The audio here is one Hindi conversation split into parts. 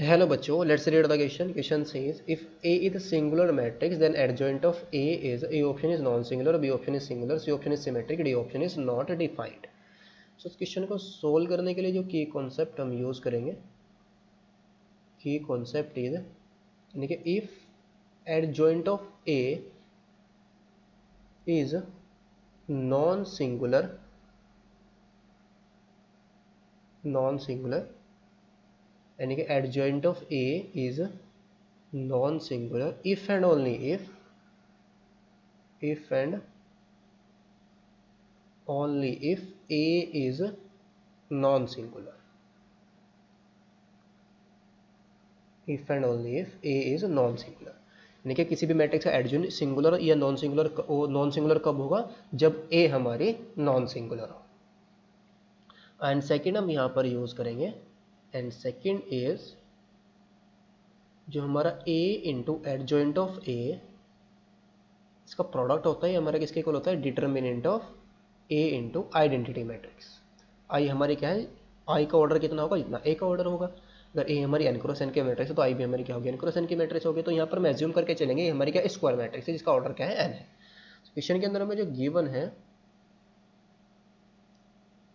Hello बच्चों, let's read the question. Question says if A is a singular matrix, then adjoint of A option is non-singular, B option is singular, C option is symmetric, D option is not defined. So इस क्वेश्चन को सोल्व करने के लिए जो की कॉन्सेप्ट हम यूज करेंगे, की कॉन्सेप्ट इज यानी कि if adjoint of A is non-singular यानी कि adjoint of A is non-singular if and only if A is non-singular, if and only if A is non-singular, यानी कि किसी भी मैट्रिक्स का एडजॉइंट सिंगुलर या नॉन सिंगुलर कब होगा, जब A हमारी नॉन सिंगुलर हो. एंड सेकेंड हम यहाँ पर यूज करेंगे, एंड सेकेंड इज जो हमारा A into adjoint of A, इसका प्रोडक्ट होता है हमारा किसके इक्वल होता है, determinant of A into identity matrix. I हमारी क्या है, आई का ऑर्डर कितना होगा, जितना A का ऑर्डर होगा. अगर A हमारी n क्रॉस n के मैट्रिक्स है तो आई भी हमारी क्या होगी, n क्रॉस n की मैट्रिक्स होगी. तो यहाँ पर मैं एज्यूम करके चलेंगे ये हमारी क्या स्क्वायर मैट्रिक्स है जिसका ऑर्डर क्या है n है. क्वेश्चन के अंदर हमें जो गिवन है,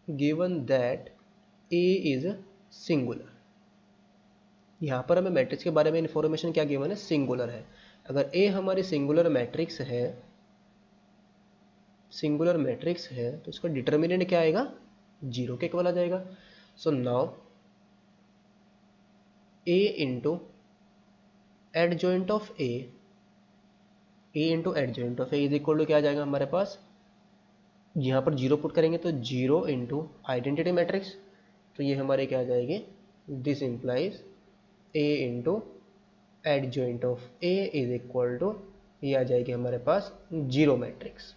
given that A is singular. यहाँ पर हमें मैट्रिक्स के बारे में इंफॉर्मेशन क्या गिवन है, सिंगुलर है. अगर A हमारी सिंगुलर मैट्रिक्स है तो उसका डिटर्मिनेंट क्या आएगा, 0 के इक्वल आ जाएगा. So now A into adjoint of A is equal to क्या आ जाएगा हमारे पास, यहाँ पर 0 पुट करेंगे तो 0 इंटू आइडेंटिटी मैट्रिक्स. तो ये हमारे क्या आ जाएगी, this implies A into adjoint of A is equal to, ये आ जाएगी हमारे पास 0 मैट्रिक्स.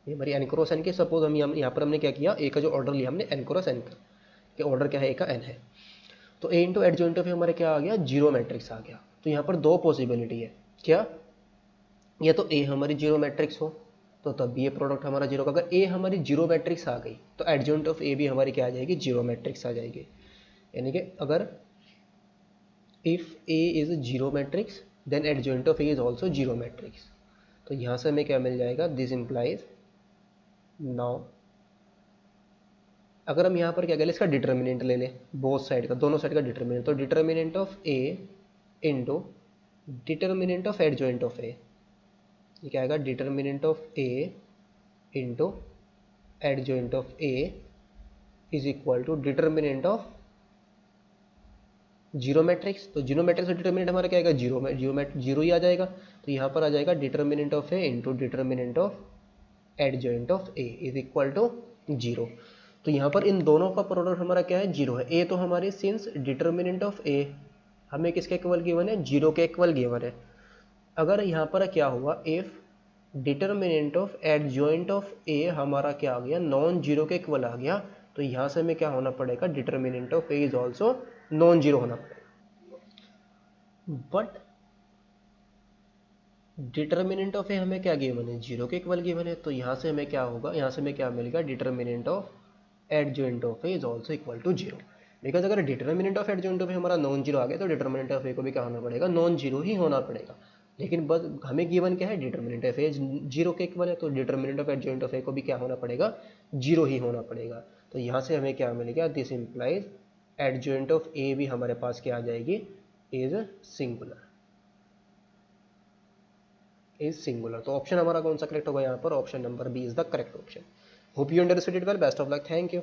ये हमारी n क्रॉस n की, सपोज हम यहाँ पर हमने क्या किया, A का जो ऑर्डर लिया हमने n क्रॉस n का, कि ऑर्डर क्या है A का n है. तो A इंटू एडजॉइंट ऑफ हमारे क्या आ गया, 0 मैट्रिक्स आ गया. तो यहाँ पर दो पॉसिबिलिटी है, क्या, या तो A हमारी 0 मैट्रिक्स हो तो तब ये प्रोडक्ट हमारा 0 का. अगर A हमारी 0 मैट्रिक्स आ गई तो एडजॉइंट ऑफ A भी हमारी क्या आ जाएगी, 0 मैट्रिक्स आ जाएगी. यानी कि अगर if A is 0 matrix then adjoint of A is also 0 matrix. तो यहाँ से हमें क्या मिल जाएगा, दिस इंप्लाइज, नाउ अगर हम यहाँ पर क्या करें, इसका डिटर्मिनेंट ले लें, बोथ साइड का, दोनों साइड का डिटर्मिनेंट. तो determinant of A into determinant of adjoint of A, ये क्या आएगा, determinant of A into adjoint of A is equal to determinant of 0 matrix. तो 0 मैट्रिक्स का डिटर्मिनेंट हमारा क्या आएगा, 0 ही आ जाएगा. तो यहाँ पर आ जाएगा determinant of A into determinant of adjoint of A is equal to 0. तो यहाँ पर इन दोनों का प्रोडक्ट हमारा क्या है, 0 है. A तो हमारी सिंस डिटर्मिनेंट ऑफ A हमें किसके इक्वल गिवन है, 0 के इक्वल गिवन है. अगर यहाँ पर क्या हुआ, if determinant of adjoint of A हमारा क्या आ गया, नॉन 0 के इक्वल आ गया. तो यहाँ से हमें क्या होना पड़ेगा, determinant of A is also non 0 होना पड़ेगा. बट डिटर्मिनेंट ऑफ A हमें क्या गिवन है, 0 के इक्वल गिवन है. तो यहाँ से हमें क्या होगा, यहाँ से हमें क्या मिलेगा, determinant of adjoint of A is also equal to 0. Because अगर determinant of adjoint of A हमारा नॉन 0 आ गया तो डिटर्मिनेंट ऑफ A को भी क्या होना पड़ेगा, नॉन 0 ही होना पड़ेगा. लेकिन बस हमें गिवन क्या है, डिटर्मिनेंट ऑफ A 0 के इक्वल है, तो determinant of adjoint of A को भी क्या होना पड़ेगा, 0 ही होना पड़ेगा. तो यहाँ से हमें क्या मिलेगा, this implies adjoint of A भी हमारे पास क्या आ जाएगी, इज सिंगुलर. तो ऑप्शन हमारा कौन सा करेक्ट होगा यहाँ पर, option number B is the correct option. Hope you understood it well. Best of luck. Thank you.